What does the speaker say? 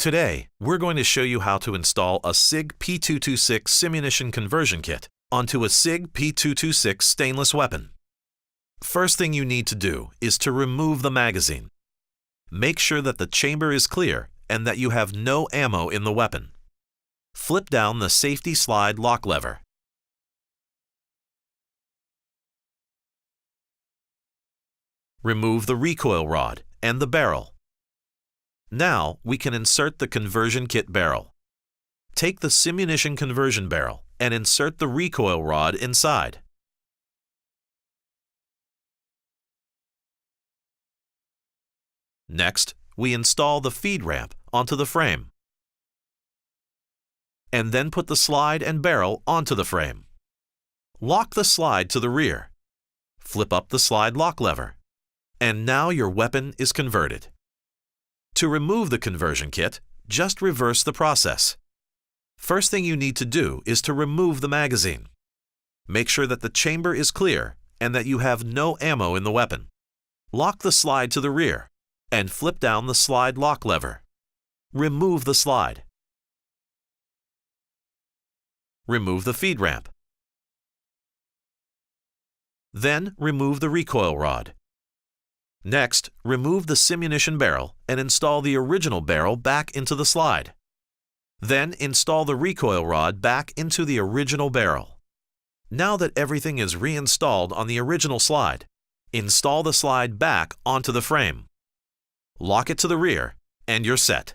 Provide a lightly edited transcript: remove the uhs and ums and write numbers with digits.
Today, we're going to show you how to install a SIG P226 Simunition conversion kit onto a SIG P226 stainless weapon. First thing you need to do is to remove the magazine. Make sure that the chamber is clear and that you have no ammo in the weapon. Flip down the safety slide lock lever. Remove the recoil rod and the barrel. Now we can insert the conversion kit barrel. Take the Simunition conversion barrel and insert the recoil rod inside. Next, we install the feed ramp onto the frame. And then put the slide and barrel onto the frame. Lock the slide to the rear. Flip up the slide lock lever. And now your weapon is converted. To remove the conversion kit, just reverse the process. First thing you need to do is to remove the magazine. Make sure that the chamber is clear and that you have no ammo in the weapon. Lock the slide to the rear and flip down the slide lock lever. Remove the slide. Remove the feed ramp. Then remove the recoil rod. Next, remove the Simunition barrel and install the original barrel back into the slide. Then install the recoil rod back into the original barrel. Now that everything is reinstalled on the original slide, install the slide back onto the frame. Lock it to the rear, and you're set.